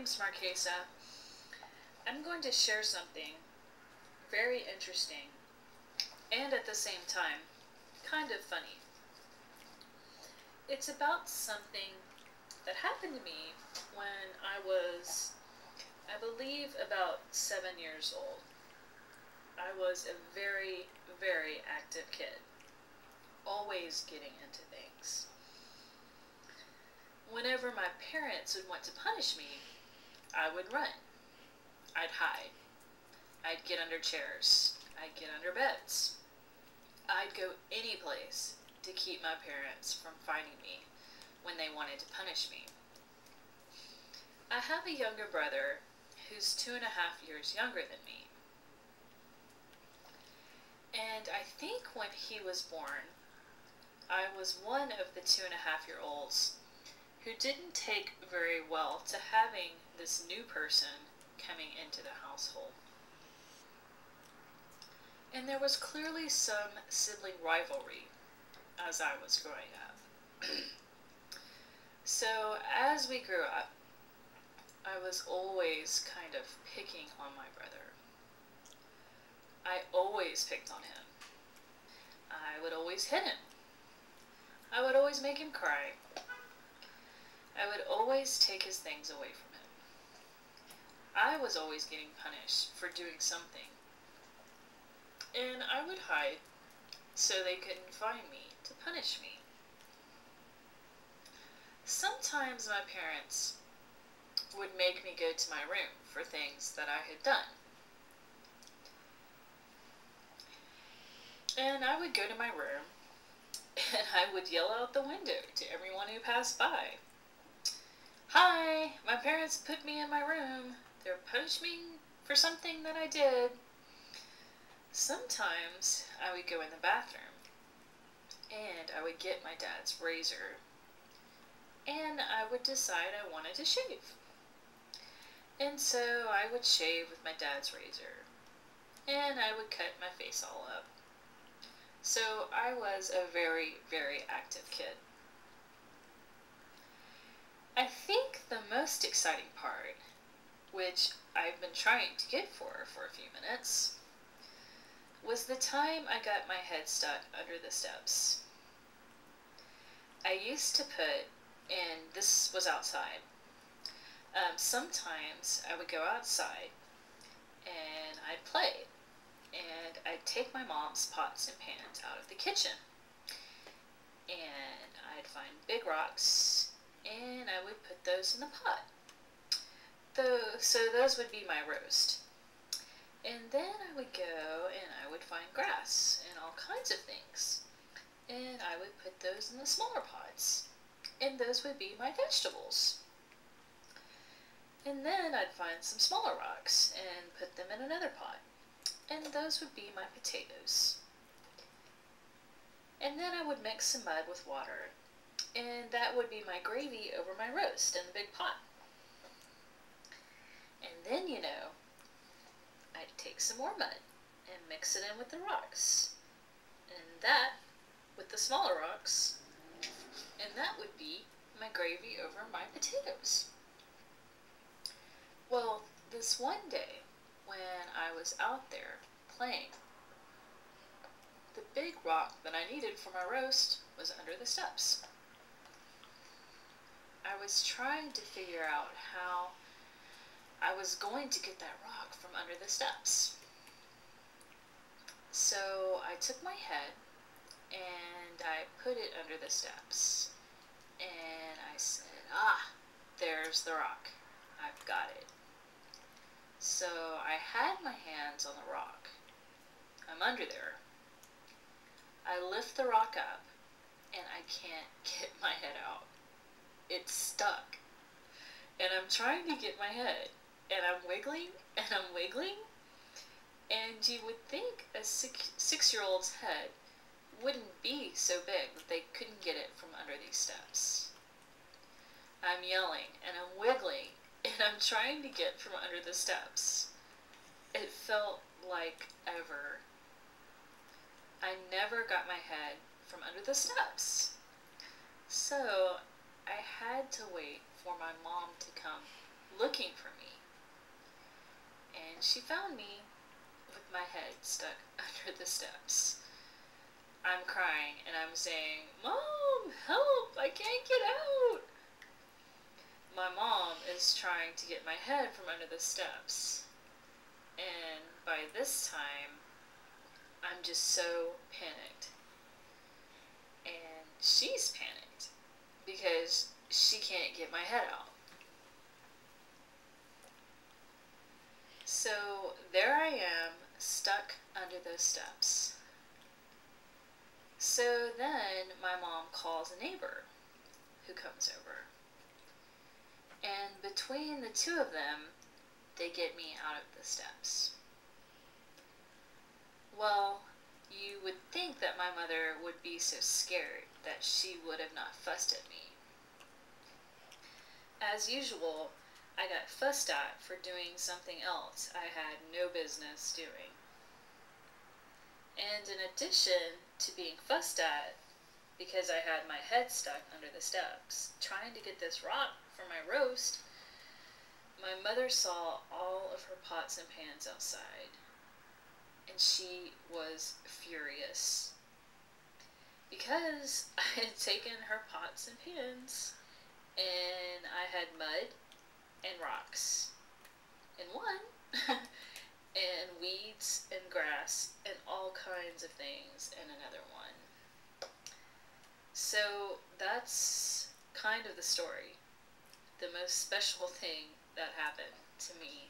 name's Marquesa. I'm going to share something very interesting and at the same time kind of funny. It's about something that happened to me when I was, I believe, about 7 years old. I was a very, very active kid, always getting into things. Whenever my parents would want to punish me, I would run. I'd hide. I'd get under chairs. I'd get under beds. I'd go any place to keep my parents from finding me when they wanted to punish me. I have a younger brother who's 2.5 years younger than me. And I think when he was born, I was one of the 2.5-year-olds who didn't take very well to having this new person coming into the household. And there was clearly some sibling rivalry as I was growing up. So as we grew up, I was always kind of picking on my brother. I always picked on him. I would always hit him. I would always make him cry. I would always take his things away from him. I was always getting punished for doing something. And I would hide so they couldn't find me to punish me. Sometimes my parents would make me go to my room for things that I had done. And I would go to my room and I would yell out the window to everyone who passed by. "Hi, my parents put me in my room. They're punishing me for something that I did." Sometimes I would go in the bathroom and I would get my dad's razor and I would decide I wanted to shave. And so I would shave with my dad's razor and I would cut my face all up. So I was a very, very active kid. I think the most exciting part, which I've been trying to get for a few minutes, was the time I got my head stuck under the steps. I used to put, and this was outside, sometimes I would go outside and I'd play, and I'd take my mom's pots and pans out of the kitchen, and I'd find big rocks, and I would put those in the pot. So those would be my roast. And then I would go and I would find grass and all kinds of things. And I would put those in the smaller pots. And those would be my vegetables. And then I'd find some smaller rocks and put them in another pot. And those would be my potatoes. And then I would mix some mud with water. And that would be my gravy over my roast in the big pot. And then, I'd take some more mud and mix it in with the rocks. And that with the smaller rocks. And that would be my gravy over my potatoes. Well, this one day when I was out there playing, the big rock that I needed for my roast was under the steps. I was trying to figure out how I was going to get that rock from under the steps. So I took my head and I put it under the steps. And I said, there's the rock. I've got it. So I had my hands on the rock. I'm under there. I lift the rock up and I can't get my head out. It's stuck. And I'm trying to get my head. And I'm wiggling, and I'm wiggling. And you would think a six-year-old's head wouldn't be so big that they couldn't get it from under these steps. I'm yelling, and I'm wiggling, and I'm trying to get from under the steps. It felt like ever. I never got my head from under the steps. So I had to wait for my mom to come looking for me. And she found me with my head stuck under the steps. I'm crying and I'm saying, "Mom, help, I can't get out." My mom is trying to get my head from under the steps. And by this time, I'm just so panicked. And she's panicked because she can't get my head out. So there I am, stuck under those steps. So then my mom calls a neighbor who comes over. And between the two of them, they get me out of the steps. Well, you would think that my mother would be so scared that she would have not fussed at me. As usual, I got fussed at for doing something else I had no business doing. And in addition to being fussed at because I had my head stuck under the steps trying to get this rock for my roast, my mother saw all of her pots and pans outside, and she was furious because I had taken her pots and pans and I had mud and rocks in one and weeds and grass and all kinds of things in another one. So that's kind of the story, the most special thing that happened to me